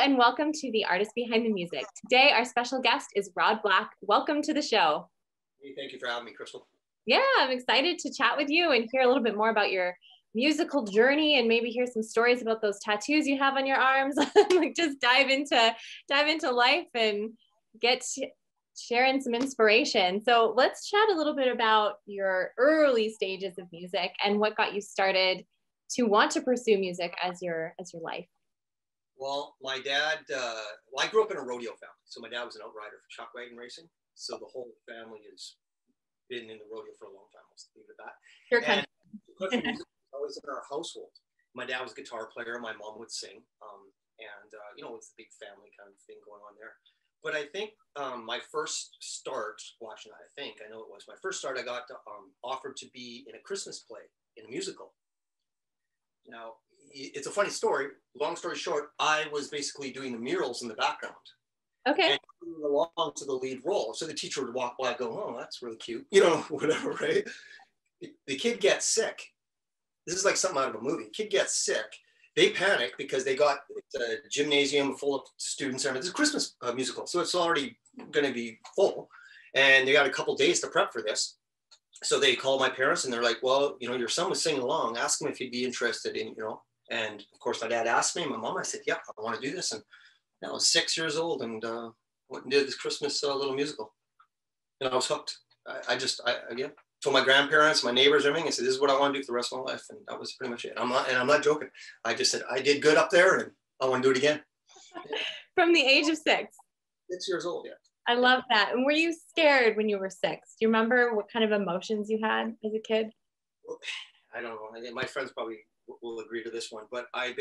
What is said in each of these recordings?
and welcome to the Artist Behind the Music. Today, our special guest is Rod Black. Welcome to the show. Hey, thank you for having me, Crystal. Yeah, I'm excited to chat with you and hear a little bit more about your musical journey and maybe hear some stories about those tattoos you have on your arms. Like just dive into life and get sharing some inspiration. So let's chat a little bit about your early stages of music and what got you started to want to pursue music as your life. Well, my dad, I grew up in a rodeo family. So my dad was an outrider for chuck wagon racing. So the whole family has been in the rodeo for a long time. Let's leave it at that. Your country. And music was always in our household. My dad was a guitar player. My mom would sing. It's a big family kind of thing going on there. But I think my first start, I know it was my first start, I got offered to be in a Christmas play, in a musical. Now, it's a funny story. Long story short, I was basically doing the murals in the background. Okay. And along to the lead role. So the teacher would walk by and go, oh, that's really cute. Whatever, right? The kid gets sick. This is like something out of a movie. Kid gets sick. They panic because they got a gymnasium full of students. It's a Christmas musical, so it's already going to be full. And they got a couple days to prep for this. So they call my parents and they're like, well, your son was singing along. Ask him if he'd be interested in, And of course, my dad asked me, my mom, I said, yeah, I want to do this. And I was 6 years old and went and did this Christmas little musical. And I was hooked. I told my grandparents, my neighbors, everything. I said, this is what I want to do for the rest of my life. And that was pretty much it. I'm not joking. I just said, I did good up there and I want to do it again. From the age of 6. 6 years old, yeah. I love that. And were you scared when you were 6? Do you remember what kind of emotions you had as a kid? I don't know. My friends probably will agree to this one, but I've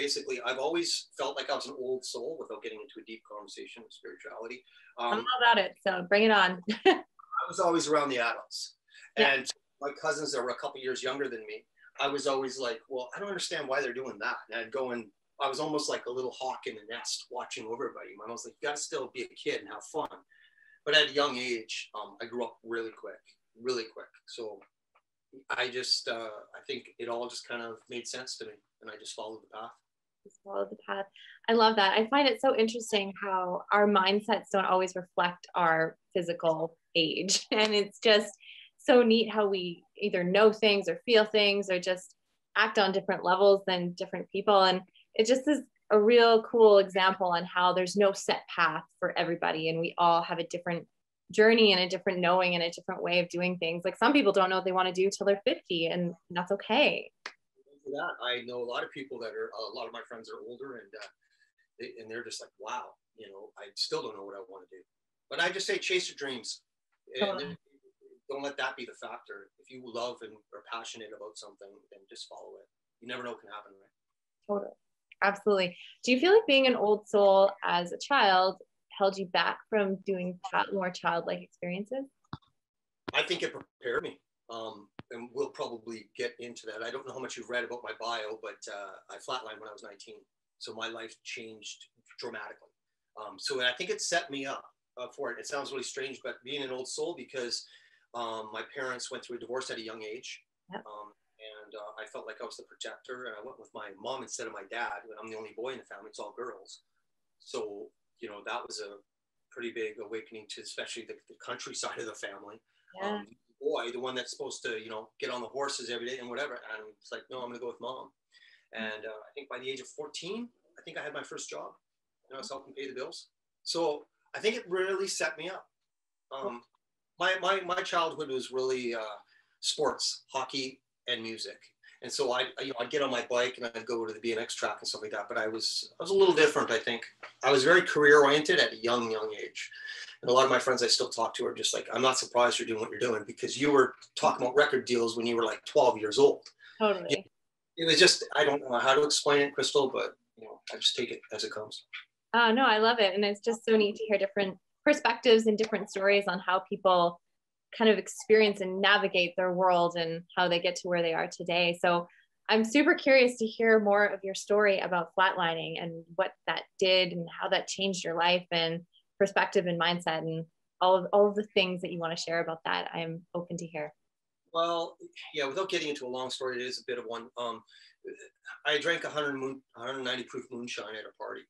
always felt like I was an old soul without getting into a deep conversation with spirituality. I'm all about it, so bring it on. I was always around the adults. Yeah. And my cousins that were a couple years younger than me, I was always like, well, I don't understand why they're doing that. And I'd go and I was almost like a little hawk in the nest watching over everybody. My mom was like, you got to still be a kid and have fun. But at a young age, I grew up really quick. So I think it all just kind of made sense to me and I just followed the path. Just follow the path. I love that. I find it so interesting how our mindsets don't always reflect our physical age. And it's just so neat how we either know things or feel things or just act on different levels than different people. And it just is a real cool example on how there's no set path for everybody. And we all have a different journey and a different knowing and a different way of doing things. Like some people don't know what they want to do till they're 50 and that's okay. For that, I know a lot of people a lot of my friends are older and they're just like, wow, I still don't know what I want to do. But I just say, chase your dreams. And don't let that be the factor. If you love and are passionate about something, then just follow it. You never know what can happen, right? Totally. Absolutely. Do you feel like being an old soul as a child held you back from doing more childlike experiences? I think it prepared me. And we'll probably get into that. I don't know how much you've read about my bio, but I flatlined when I was 19. So my life changed dramatically. So I think it set me up for it. It sounds really strange, but being an old soul because my parents went through a divorce at a young age. Yep. And I felt like I was the protector and I went with my mom instead of my dad. I'm the only boy in the family, it's all girls. So, that was a pretty big awakening to especially the countryside of the family. Yeah. Boy, the one that's supposed to, get on the horses every day and whatever. And it's like, no, I'm going to go with mom. And I think by the age of 14, I think I had my first job. I was helping pay the bills. So I think it really set me up. My childhood was really sports, hockey, and music. And so I'd get on my bike and I'd go to the BMX track and stuff like that. But I was a little different, I think. I was very career oriented at a young age. And a lot of my friends I still talk to are just like, I'm not surprised you're doing what you're doing because you were talking about record deals when you were like 12 years old. Totally. It was just, I don't know how to explain it, Crystal, but I just take it as it comes. Oh, no, I love it. And it's just so neat to hear different perspectives and different stories on how people kind of experience and navigate their world and how they get to where they are today. So I'm super curious to hear more of your story about flatlining and what that did and how that changed your life and perspective and mindset and all of the things that you want to share about that. I'm open to hear. Well, yeah, without getting into a long story, it is a bit of one. I drank 190 proof moonshine at a party.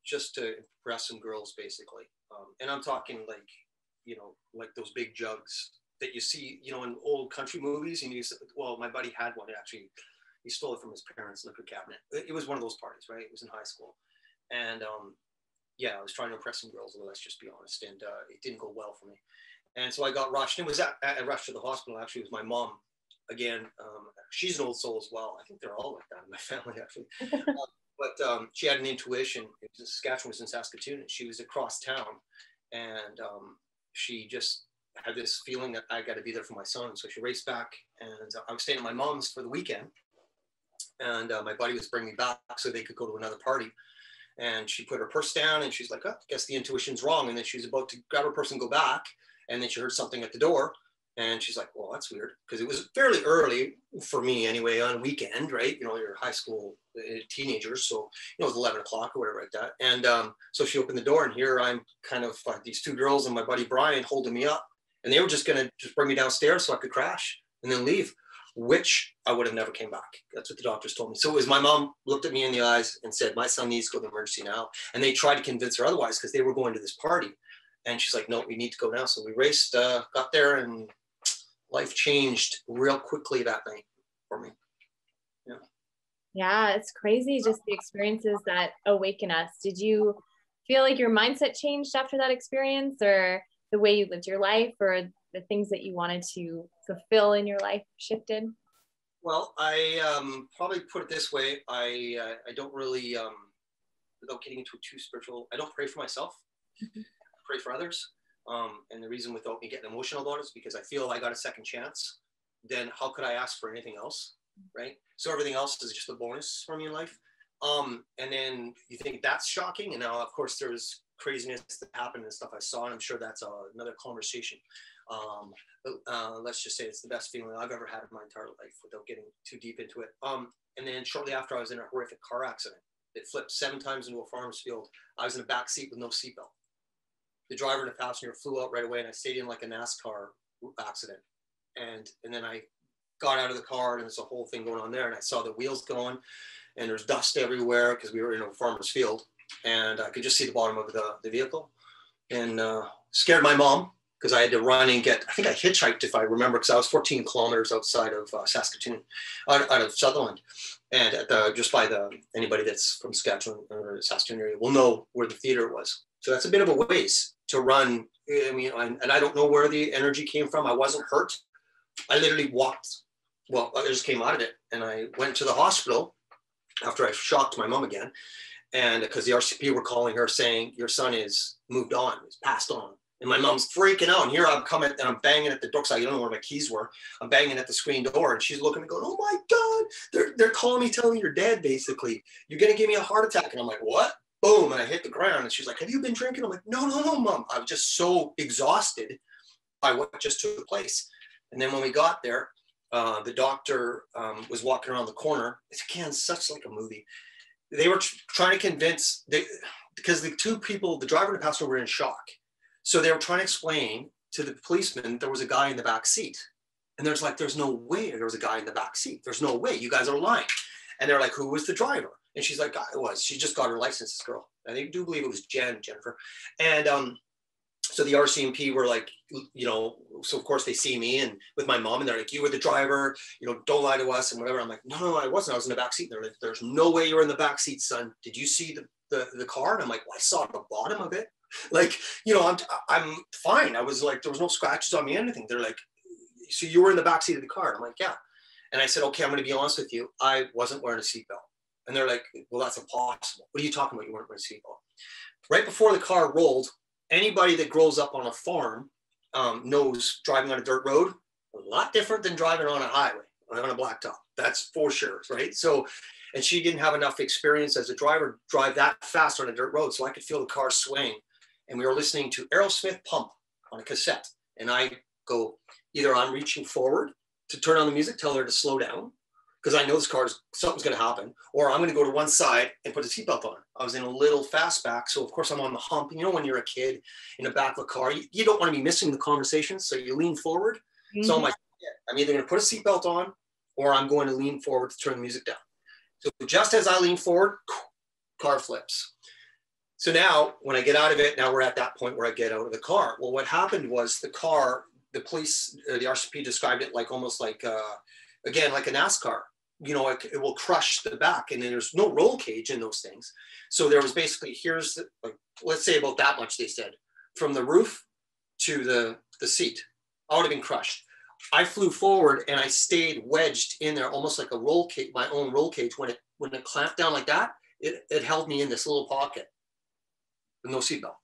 just to impress some girls, basically. And I'm talking like, you know, like those big jugs that you see, you know, in old country movies. And well, my buddy had one actually. He stole it from his parents' liquor cabinet. It was one of those parties, right? It was in high school. And yeah, I was trying to impress some girls, let's just be honest. And it didn't go well for me. And so I got rushed. It was I rushed to the hospital. Actually, it was my mom. Again, she's an old soul as well. I think they're all like that in my family, actually. But she had an intuition. It was in Saskatchewan, it was in Saskatoon, and she was across town. And she just had this feeling that I got to be there for my son. So she raced back, and I was staying at my mom's for the weekend. And my buddy was bringing me back so they could go to another party. And she put her purse down, and she's like, oh, I guess the intuition's wrong. And then she was about to grab her purse and go back. And then she heard something at the door. And she's like, well, that's weird. Because it was fairly early for me anyway, on a weekend, right? You know, you're high school teenagers. So, you know, it was 11 o'clock or whatever like that. And so she opened the door, and here I'm kind of these two girls and my buddy Brian holding me up. And they were just going to just bring me downstairs so I could crash and then leave, which I would have never came back. That's what the doctors told me. So it was my mom looked at me in the eyes and said, my son needs to go to emergency now. And they tried to convince her otherwise because they were going to this party. And she's like, no, we need to go now. So we raced, got there, and life changed real quickly that night for me. Yeah. Yeah, it's crazy just the experiences that awaken us. Did you feel like your mindset changed after that experience, or the way you lived your life, or the things that you wanted to fulfill in your life shifted? Well, I probably put it this way. I don't really, without getting into it too spiritual, I don't pray for myself. Mm-hmm. I pray for others. And the reason without me getting emotional about it is because I feel I got a second chance. Then how could I ask for anything else, right? So everything else is just a bonus for me in life. And then you think that's shocking. And now, of course, there's craziness that happened and stuff I saw, and I'm sure that's another conversation. Let's just say it's the best feeling I've ever had in my entire life without getting too deep into it. And then shortly after, I was in a horrific car accident. It flipped 7 times into a farmer's field. I was in a back seat with no seatbelt. The driver and the passenger flew out right away, and I stayed in like a NASCAR accident. And then I got out of the car, and there's a whole thing going on there. And I saw the wheels going, and there's dust everywhere because we were in a farmer's field. And I could just see the bottom of the vehicle, and scared my mom because I had to run and I think I hitchhiked, if I remember, because I was 14 kilometers outside of Saskatoon, out of Sutherland. And just by anybody that's from Saskatchewan or Saskatoon area will know where the theater was. So that's a bit of a ways to run. I mean, and I don't know where the energy came from. I wasn't hurt. I literally walked. Well, I just came out of it, and I went to the hospital after I shocked my mom again. And because the RCP were calling her saying, your son is moved on, he's passed on. And my mom's freaking out. And here I'm coming, and I'm banging at the door because I don't know where my keys were. I'm banging at the screen door, and she's looking and going, oh my God, they're calling me, telling me you're dead, basically. You're going to give me a heart attack. And I'm like, what? Boom. And I hit the ground. And she's like, have you been drinking? I'm like, no, Mom. I was just so exhausted by what just took place. And then when we got there, the doctor was walking around the corner. It's, again, such like a movie. They were trying to convince, because the two people, the driver and the passenger, were in shock. So they were trying to explain to the policeman there was a guy in the back seat. And there's no way there was a guy in the back seat. There's no way. You guys are lying. And they're like, who was the driver? And she's like, it was. She just got her license, this girl. And they do believe it was Jennifer. And so the RCMP were like, you know, so of course they see me and with my mom, and they're like, you were the driver, you know, don't lie to us and whatever. I'm like, no, I wasn't. I was in the back seat. They're like, there's no way you were in the back seat, son. Did you see the car? And I'm like, well, I saw the bottom of it. Like, you know, I'm fine. I was like, there was no scratches on me, anything. They're like, so you were in the back seat of the car? I'm like, yeah. And I said, okay, I'm going to be honest with you. I wasn't wearing a seatbelt. And they're like, well, that's impossible. What are you talking about? You weren't wearing a seatbelt. Right before the car rolled, anybody that grows up on a farm knows driving on a dirt road, a lot different than driving on a highway, on a blacktop. That's for sure, right? So, and she didn't have enough experience as a driver drive that fast on a dirt road. So I could feel the car swaying. And we were listening to Aerosmith Pump on a cassette. And I go, either I'm reaching forward to turn on the music, tell her to slow down, because I know something's going to happen, or I'm going to go to one side and put a seatbelt on. I was in a little fastback, so of course I'm on the hump. You know, when you're a kid in the back of a car, you don't want to be missing the conversation, so you lean forward. Mm-hmm. So I'm like, I'm either going to put a seatbelt on, or I'm going to lean forward to turn the music down. So just as I lean forward, car flips. So now when I get out of it, now we're at that point where I get out of the car. Well, what happened was the car, the police, the RCP described it like almost like, again, like a NASCAR. You know, it will crush the back, and then there's no roll cage in those things. So there was basically, here's the, like, let's say about that much, they said, from the roof to the seat. I would have been crushed. I flew forward and I stayed wedged in there, almost like a roll cage, my own roll cage. When it clamped down like that, it held me in this little pocket with no seatbelt.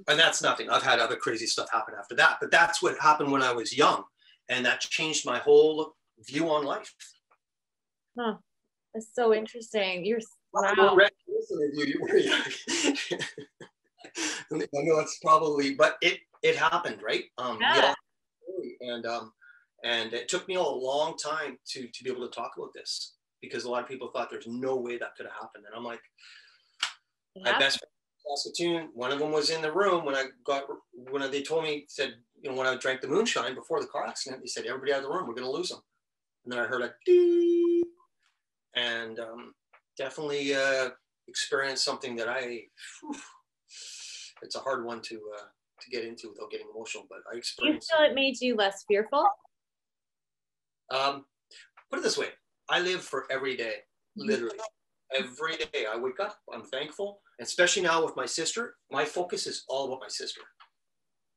And that's nothing. I've had other crazy stuff happen after that, but that's what happened when I was young. And that changed my whole view on life. Huh. That's so interesting. You're wow. I know it's probably, but it happened, right? Yeah. And it took me a long time to be able to talk about this, because a lot of people thought there's no way that could have happened. And I'm like, my best friend in Saskatoon, one of them was in the room when they told me, said, you know, when I drank the moonshine before the car accident, they said, everybody out of the room, we're going to lose them. And then I heard a ding, and definitely experienced something that it's a hard one to get into without getting emotional, but I experienced. You feel it made you less fearful? Put it this way, I live for every day, literally. Every day I wake up, I'm thankful. And especially now with my sister, my focus is all about my sister.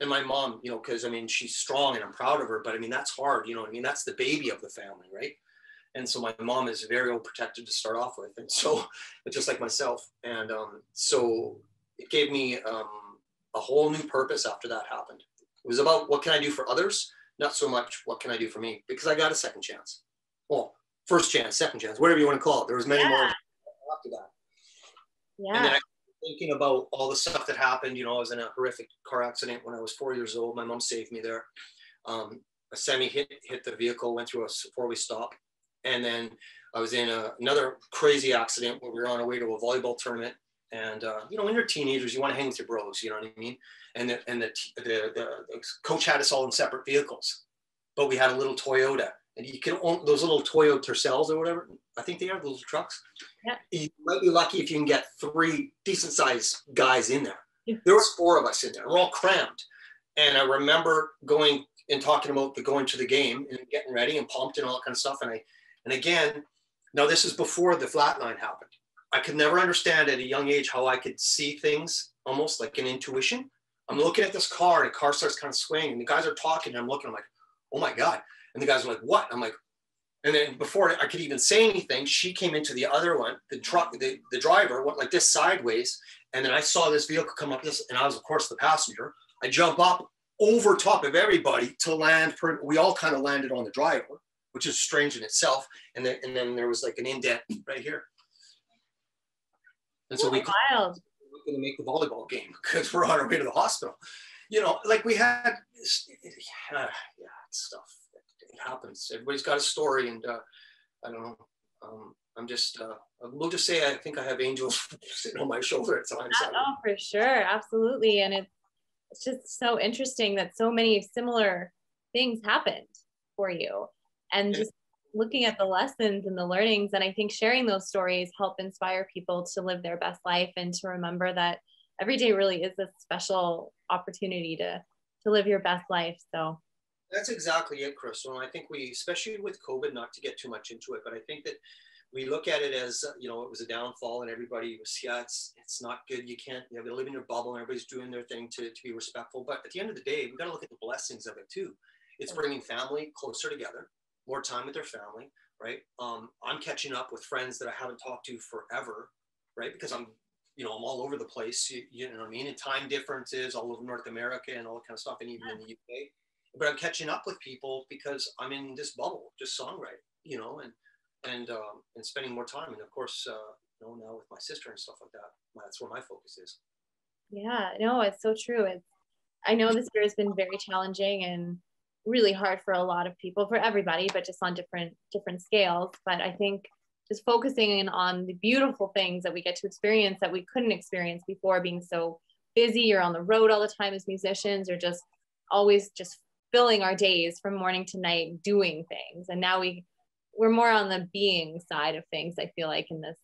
And my mom, you know, because I mean, she's strong and I'm proud of her, but I mean, that's hard, you know what I mean? That's the baby of the family, right? And so my mom is very overprotective to start off with. And so, just like myself. And so it gave me a whole new purpose after that happened. It was about what can I do for others? Not so much what can I do for me, because I got a second chance. Well, first chance, second chance, whatever you want to call it. There was many more after that. Yeah. And then I thinking about all the stuff that happened. You know, I was in a horrific car accident when I was 4 years old. My mom saved me there. A semi hit the vehicle, went through us before we stopped. And then I was in another crazy accident where we were on our way to a volleyball tournament. And, you know, when you're teenagers, you want to hang with your bros, you know what I mean? And the coach had us all in separate vehicles, but we had a little Toyota. And you can own those little Toyota Tercels or whatever. I think they are those trucks. Yeah. You might be lucky if you can get 3 decent sized guys in there. Yeah. There was 4 of us in there. We're all crammed. And I remember going and talking about going to the game and getting ready and pumped and all that kind of stuff. And again, now this is before the flatline happened. I could never understand at a young age how I could see things almost like an intuition. I'm looking at this car and the car starts kind of swaying and the guys are talking and I'm looking, I'm like, oh my God. And the guys are like, what? I'm like, and then before I could even say anything, she came into the other one, the truck, the driver went like this sideways. And then I saw this vehicle come up this, and I was of course the passenger. I jump up over top of everybody to land. We all kind of landed on the driver, which is strange in itself. And then there was like an indent right here. And so we wild. We're going to make the volleyball game because we're on our way to the hospital. You know, like we had, stuff. It happens. Everybody's got a story, and I don't know. I'm just. We'll just say I think I have angels sitting on my shoulder at times. Oh, for sure, absolutely, and it's just so interesting that so many similar things happened for you, and just looking at the lessons and the learnings, and I think sharing those stories help inspire people to live their best life and to remember that every day really is a special opportunity to live your best life. So that's exactly it, Crystal. And I think we, especially with COVID, not to get too much into it, but I think that we look at it as, you know, it was a downfall and everybody was, it's not good. You can't, you have to live in your bubble and everybody's doing their thing to be respectful. But at the end of the day, we got to look at the blessings of it too. It's bringing family closer together, more time with their family, right? I'm catching up with friends that I haven't talked to forever, right? Because I'm all over the place, you know what I mean? And time differences all over North America and all that kind of stuff, and even in the UK. But I'm catching up with people because I'm in this bubble, just songwriting, you know, and spending more time. And of course, you know, now with my sister and stuff like that, that's where my focus is. Yeah, no, it's so true. I know this year has been very challenging and really hard for a lot of people, for everybody, but just on different scales. But I think just focusing in on the beautiful things that we get to experience that we couldn't experience before, being so busy or on the road all the time as musicians, or just always just filling our days from morning to night doing things. And now we're more on the being side of things, I feel like, in this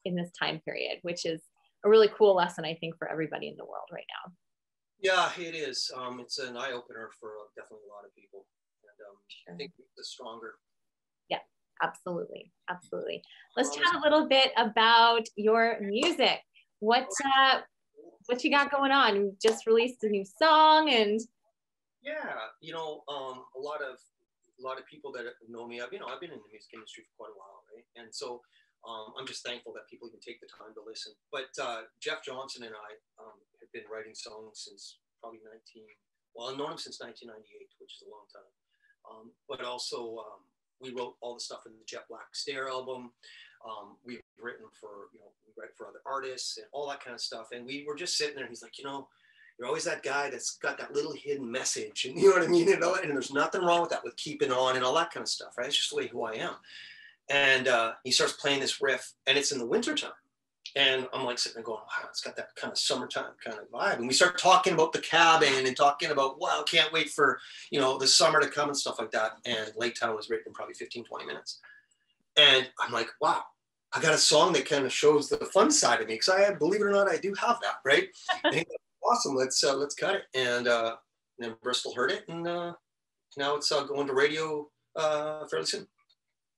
in this time period, which is a really cool lesson, I think, for everybody in the world right now. Yeah, it is. It's an eye opener for definitely a lot of people, and Sure. I think it's stronger. Yeah, absolutely, absolutely. Let's chat a little bit about your music. What you got going on? You just released a new song, and yeah, you know, a lot of people that know me, I've been in the music industry for quite a while, right? And so I'm just thankful that people even take the time to listen. But Jeff Johnson and I have been writing songs since probably I've known him since 1998, which is a long time. But also, we wrote all the stuff in the Jet Black Stare album. We've written for, we write for other artists and all that kind of stuff. And we were just sitting there, and he's like, you're always that guy that's got that little hidden message, and you know what I mean? And there's nothing wrong with that, with keeping on and all that kind of stuff, right? It's just the way who I am. And he starts playing this riff, and it's in the wintertime. And I'm like sitting there going, wow, it's got that kind of summertime kind of vibe. And we start talking about the cabin and talking about, wow, can't wait for, the summer to come and stuff like that. And Lake Town was written in probably 15, 20 minutes. And I'm like, wow, I got a song that kind of shows the fun side of me. Because believe it or not, I do have that, right? And he's like, awesome, let's cut it. And then Bristol heard it, and now it's going to radio fairly soon.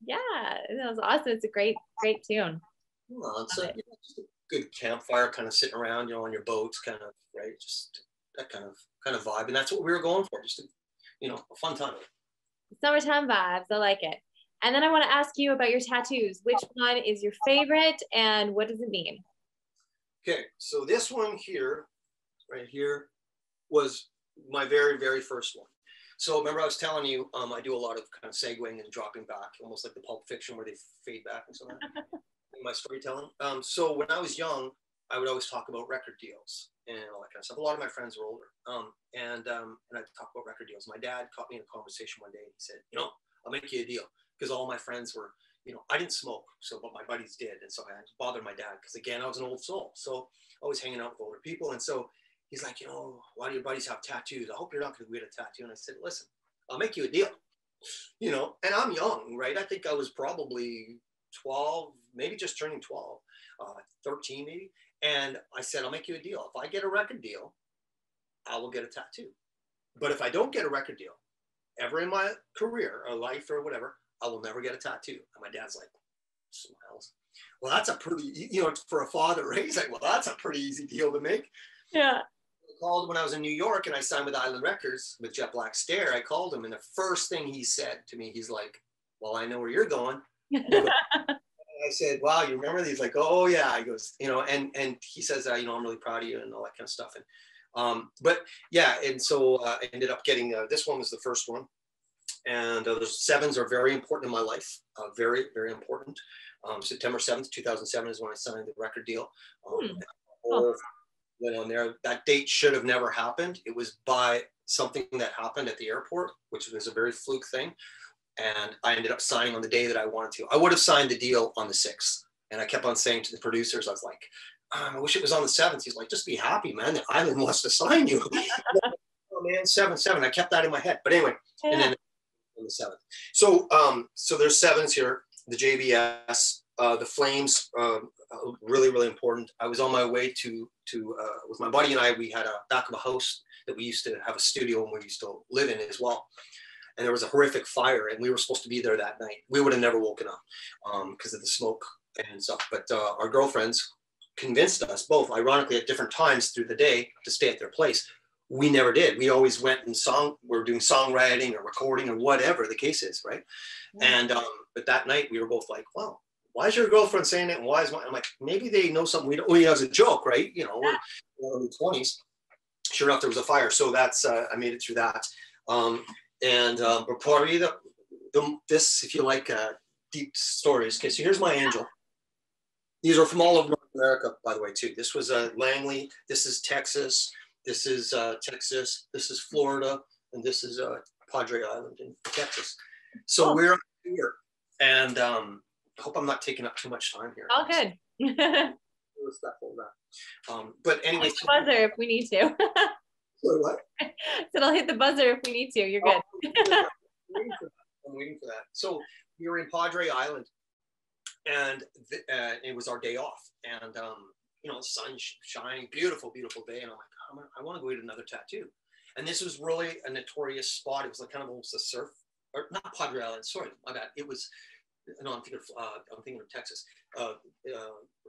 Yeah, that was awesome. It's a great tune. Well, it's just a good campfire, kind of sitting around, on your boats, kind of, right? Just that kind of vibe, and that's what we were going for. Just a fun time. Summertime vibes. I like it. And then I want to ask you about your tattoos. Which one is your favorite, and what does it mean? Okay, so this one here, right here, was my very, very first one. So remember I was telling you, I do a lot of kind of segueing and dropping back, almost like the Pulp Fiction where they fade back and so on in my storytelling. So when I was young, I would always talk about record deals and all that kind of stuff. A lot of my friends were older, and I'd talk about record deals. My dad caught me in a conversation one day, and he said, I'll make you a deal, because all my friends were, I didn't smoke, but my buddies did. And so I had to bother my dad, because again, I was an old soul. So always hanging out with older people. And so he's like, a lot of your buddies have tattoos. I hope you're not going to get a tattoo. And I said, listen, I'll make you a deal, and I'm young, right? I think I was probably 12, maybe just turning 12, 13 maybe. And I said, I'll make you a deal. If I get a record deal, I will get a tattoo. But if I don't get a record deal ever in my career or life or whatever, I will never get a tattoo. And my dad's like, smiles. Well, that's a pretty, for a father, right? He's like, well, that's a pretty easy deal to make. Yeah. I called when I was in New York and I signed with Island Records with Jet Black Stare. I called him, and the first thing he said to me, he's like, well, I know where you're going. I said, wow, you remember? He's like, oh yeah. He goes, and he says, I'm really proud of you and all that kind of stuff. And but yeah, and so I ended up getting this one was the first one, and the 7s are very important in my life, very, very important. September 7th, 2007 is when I signed the record deal. Went on there. That date should have never happened. It was by something that happened at the airport, which was a very fluke thing. And I ended up signing on the day that I wanted to. I would have signed the deal on the 6th. And I kept on saying to the producers, I was like, I wish it was on the 7th. He's like, just be happy, man. The island wants to sign you. Oh man, 7. I kept that in my head. But anyway, yeah. And then on the 7th. So there's 7s here, the JBS, the flames, really, really important. I was on my way to with my buddy and I, we had a back of a house that we used to have a studio and we used to live in as well. And there was a horrific fire, and we were supposed to be there that night. We would have never woken up because of the smoke and stuff. But our girlfriends convinced us both, ironically, at different times through the day to stay at their place. We never did. We always went and we're doing songwriting or recording or whatever the case is, right? Yeah. And but that night we were both like, wow, why is your girlfriend saying it? And why is mine? I'm like, maybe they know something we don't. Well, as a joke, right? We're in the 20s. Sure enough, there was a fire. So that's I made it through that. But probably this, if you like, deep stories. Okay, so here's my angel. These are from all over North America, by the way, too. This was Langley. This is Texas. This is Texas. This is Florida, and this is Padre Island in Texas. So we're here, and I hope I'm not taking up too much time here. All good. Respectful of that. But anyway, hit the buzzer if we need to. What? So I'll hit the buzzer if we need to. You're good. I'm waiting for that. So we were in Padre Island, And it was our day off, and you know, sun shining, beautiful, beautiful day, and I'm like, I want to go get another tattoo. And this was really a notorious spot. It was like kind of almost a surf, or not Padre Island. Sorry, my bad. It was. No, I'm thinking of Texas. We're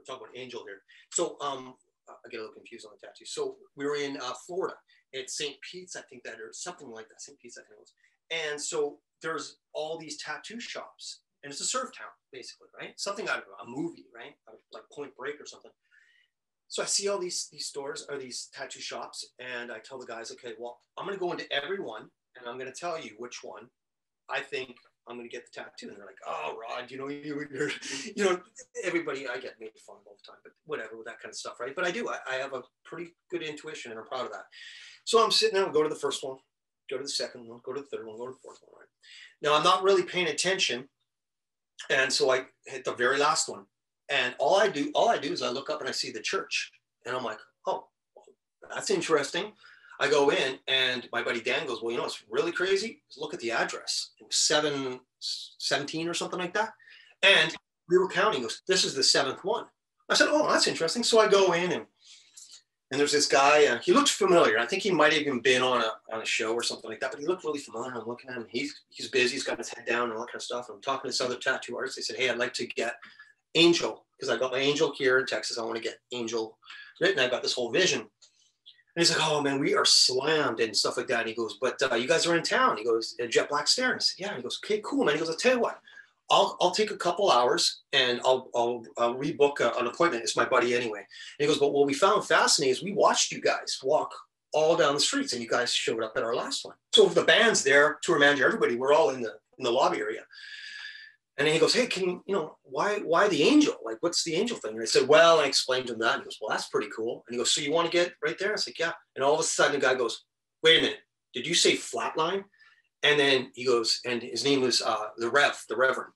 talking about Angel here. So I get a little confused on the tattoo. So we were in Florida at St. Pete's, I think that, or something like that. St. Pete's, I think it was. And so there's all these tattoo shops, and it's a surf town, basically, right? Something out of a movie, right? Like Point Break or something. So I see all these stores or these tattoo shops, and I tell the guys, okay, well, I'm going to go into every one, and I'm going to tell you which one I think I'm going to get the tattoo. And they're like, oh, Rod, you know, everybody, I get made fun of all the time, but whatever with that kind of stuff, right? But I do. I have a pretty good intuition, and I'm proud of that. So I'm sitting there, I'll go to the first one, go to the second one, go to the third one, go to the fourth one, right? Now, I'm not really paying attention, and so I hit the very last one. And all I do is I look up and I see the church, and I'm like, oh, that's interesting. I go in, and my buddy Dan goes, well, you know what's really crazy? Look at the address. It was 717 or something like that. And we were counting. He goes, this is the seventh one. I said, oh, that's interesting. So I go in, and there's this guy. He looked familiar. I think he might have even been on a show or something like that. But he looked really familiar. I'm looking at him. He's busy. He's got his head down and all that kind of stuff. And I'm talking to this other tattoo artist. They said, hey, I'd like to get Angel, because I got my Angel here in Texas. I want to get Angel written. I got this whole vision. And he's like, oh man, we are slammed and stuff like that. And he goes, but you guys are in town. He goes, Jet Black Stare. And I said, yeah. And he goes, okay, cool, man. He goes, I'll tell you what, I'll take a couple hours and I'll rebook an appointment. It's my buddy anyway. And he goes, but what we found fascinating is we watched you guys walk all down the streets, and you guys showed up at our last one. So the band's there, tour manager, everybody, we're all in the lobby area. And then he goes, hey, can you why the Angel? Like, what's the Angel thing? And I said, well, I explained to him that. And he goes, well, that's pretty cool. And he goes, so you want to get right there? I said, yeah. And all of a sudden the guy goes, wait a minute, did you say Flatline? And then he goes, and his name was the Reverend,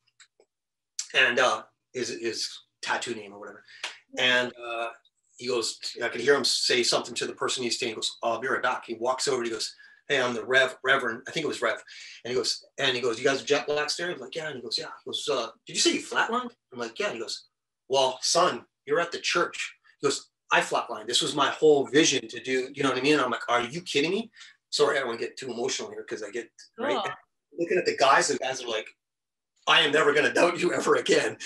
and his tattoo name or whatever. And he goes, I could hear him say something to the person he's staying. He goes, I'll be right back. He walks over, he goes, hey, I'm the Reverend. I think it was Rev. And he goes, you guys are Jet Black Stare? I'm like, yeah. And he goes, yeah. He goes, did you say you flatlined? I'm like, yeah. And he goes, well, son, you're at the church. He goes, I flatlined. This was my whole vision to do, you know what I mean? And I'm like, are you kidding me? Sorry, I don't want to get too emotional here because I get, right? And looking at the guys are like, I am never going to doubt you ever again.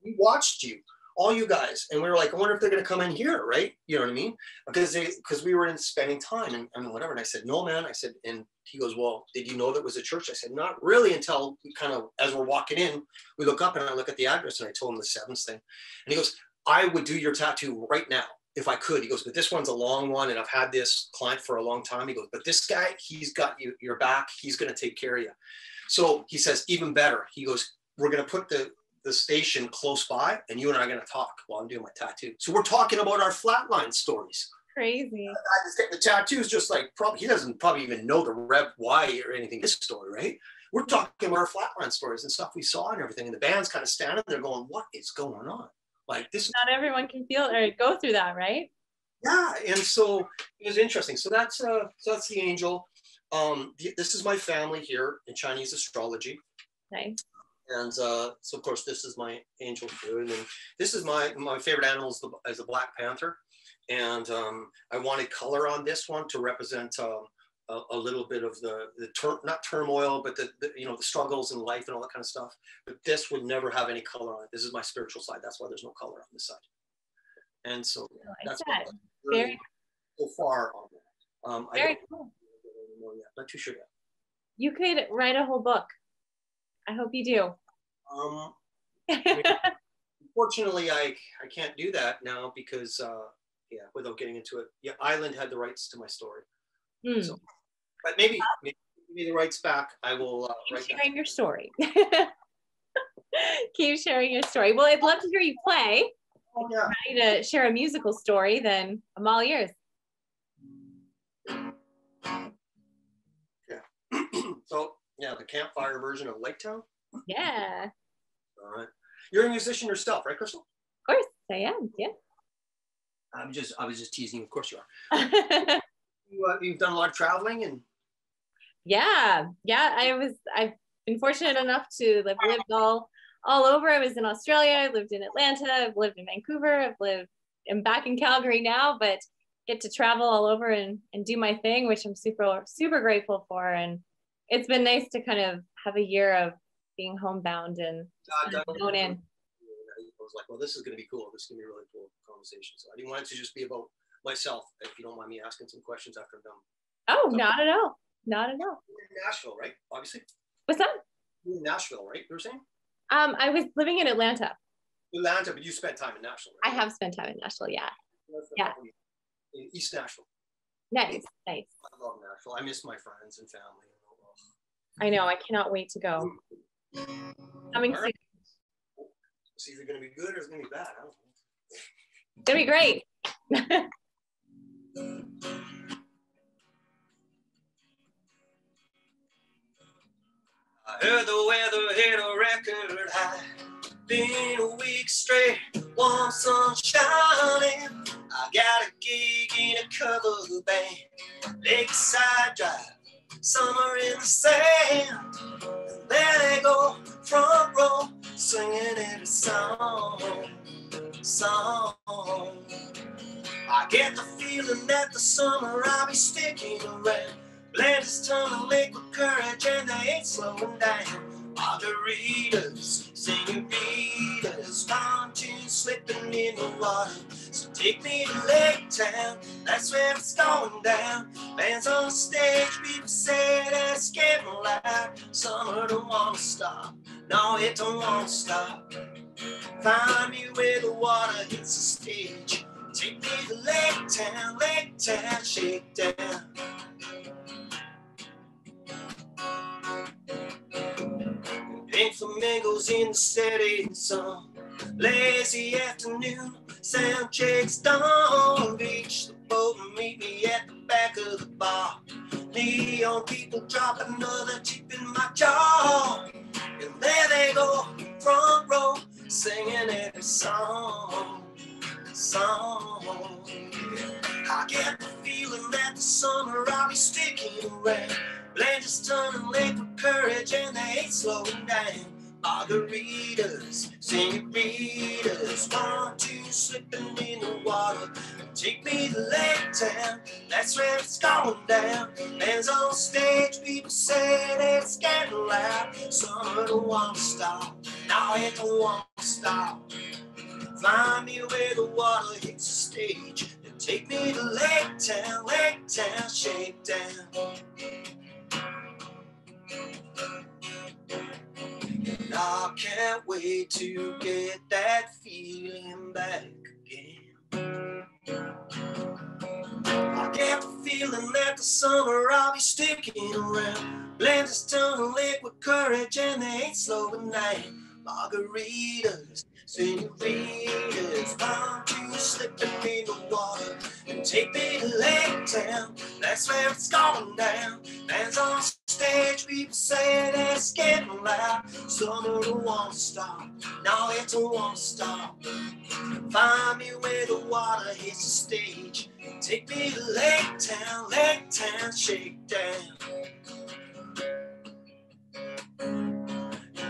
We watched you, all you guys, and we were like, I wonder if they're going to come in here, right? You know what I mean? Because we were in spending time and whatever. And I said, no, man. I said, and he goes, well, did you know that was a church? I said, not really, until we kind of, as we're walking in, we look up and I look at the address, and I told him the seventh thing. And he goes, I would do your tattoo right now if I could. He goes, but this one's a long one, and I've had this client for a long time. He goes, but this guy, he's got your back. He's going to take care of you. So he says, even better. He goes, we're going to put the station close by, and you and I are going to talk while I'm doing my tattoo. So we're talking about our flatline stories. Crazy. The tattoo is just like, he doesn't probably even know the Rev why or anything, his story, right? We're talking about our flatline stories and stuff we saw and everything. And the band's kind of standing there going, what is going on? Like this. Not everyone can feel or go through that, right? Yeah. And so it was interesting. So that's the Angel. This is my family here in Chinese astrology. Nice. And so of course this is my Angel too. And then this is my favorite animal is the Black Panther. And I wanted color on this one to represent a little bit of not turmoil, but the struggles in life and all that kind of stuff. But this would never have any color on it. This is my spiritual side. That's why there's no color on this side. And so that's very so far on that. Very cool. Not too sure yet. You could write a whole book. I hope you do. Unfortunately, I can't do that now because without getting into it, Island had the rights to my story. So, but maybe give me the rights back. I will keep sharing your story. Keep sharing your story. Well, I'd love to hear you play. Oh, yeah. If you're ready to share a musical story, then I'm all ears. Yeah. So the campfire version of Lake Town. Yeah. All right. You're a musician yourself, right, Crystal? Of course, I am. Yeah. I was just teasing you. Of course you are. You've done a lot of traveling and. Yeah. I've been fortunate enough to lived all all over. I was in Australia, I lived in Atlanta, I've lived in Vancouver, I'm back in Calgary now, but get to travel all over and do my thing, which I'm super grateful for. And it's been nice to kind of have a year of being homebound and going in. I was like, well, this is going to be cool. This is going to be a really cool conversation. So I didn't want it to just be about myself, if you don't mind me asking some questions after I'm done. Oh, not at all. Not at all. You're in Nashville, right? Obviously. What's that? You're in Nashville, right? You were saying? I was living in Atlanta. Atlanta, but you spent time in Nashville, right? I have spent time in Nashville, yeah. Yeah. In East Nashville. Nice. I love Nashville. I miss my friends and family. I know. I cannot wait to go. Coming soon. It's either going to be good or it's going to be bad. I don't know. It's going to be great. I heard the weather hit a record high. Been a week straight, warm sun shining. I got a gig in a cover band, Lakeside Drive, summer in the sand. And there they go, front row, singing every song. I get the feeling that the summer I'll be sticking around. Blenders turning liquid courage and they ain't slowing down. Margaritas, senoritas, pontoons slipping in the water. So take me to Lake Town, that's where it's going down. Bands on stage, people say that it's getting loud. Summer don't wanna stop, no it don't wanna stop. Find me where the water hits the stage. Take me to Lake Town, shake down. Pink flamingos in the setting sun. Lazy afternoon, sound checks done. Beach the boat and meet me at the back of the bar. Neon people drop another chip in my jaw. And there they go, front row, singing every song. I get the feeling that the summer I'll be sticking around. Blenders turning liquid courage and they ain't slowing down. Margaritas, senoritas, pontoons slipping in the water. Take me to Lake Town, that's where it's going down. Bands on stage, people say that it's getting loud. Summer don't want to stop, no it don't want to stop. Find me where the water hits the stage. And take me to Lake Town, shake down. And I can't wait to get that feeling back again. I get the feeling that the summer I'll be sticking around. Blenders turning liquid courage and they ain't slowing down. Margaritas, senoritas, pontoons slipping in the water. And take me to Lake Town, that's where it's going down. Bands on stage, people say that it's getting loud. Summer don't want to stop, no it don't want to stop. Find me where the water hits the stage. Take me to Lake Town, shake down.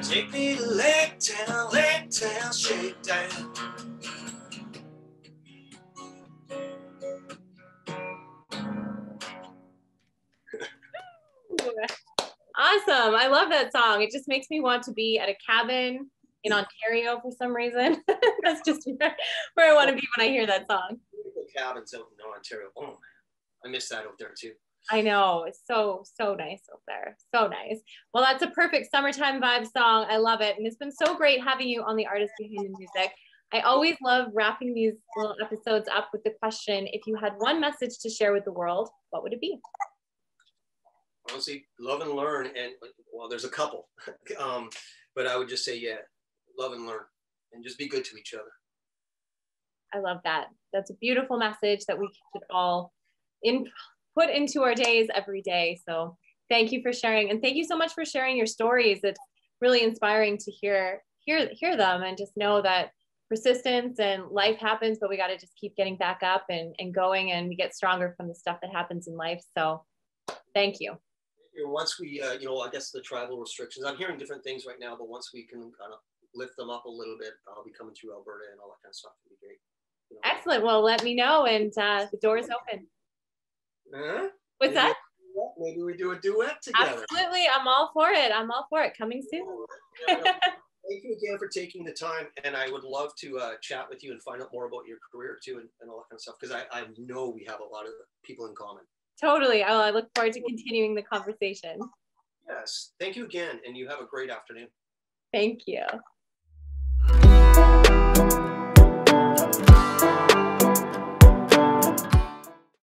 Take me to Lake Town, shake down. Awesome. I love that song. It just makes me want to be at a cabin in Ontario for some reason. That's just where I want to be when I hear that song. Cabins out in Ontario. Oh man, I miss that out there too. I know, it's so nice out there. So nice. Well, that's a perfect summertime vibe song. I love it. And it's been so great having you on the Artist Behind the Music. I always love wrapping these little episodes up with the question, if you had one message to share with the world, what would it be? Honestly, love and learn. And well, there's a couple, but I would just say, yeah, love and learn and just be good to each other. I love that. That's a beautiful message that we should all put into our days every day. So thank you for sharing. And thank you so much for sharing your stories. It's really inspiring to hear them and just know that persistence and life happens, but we got to just keep getting back up and going, and we get stronger from the stuff that happens in life. So thank you. Once we, I guess the travel restrictions, I'm hearing different things right now, but once we can kind of lift them up a little bit, I'll be coming through Alberta and all that kind of stuff. It'd be great. You know? Excellent. Well, let me know, and the door is open. What's that? Maybe we do a duet together. Absolutely. I'm all for it. I'm all for it. Coming soon. Thank you again for taking the time. And I would love to chat with you and find out more about your career too and all that kind of stuff. Because I know we have a lot of people in common. Totally. I look forward to continuing the conversation. Yes. Thank you again. And you have a great afternoon. Thank you.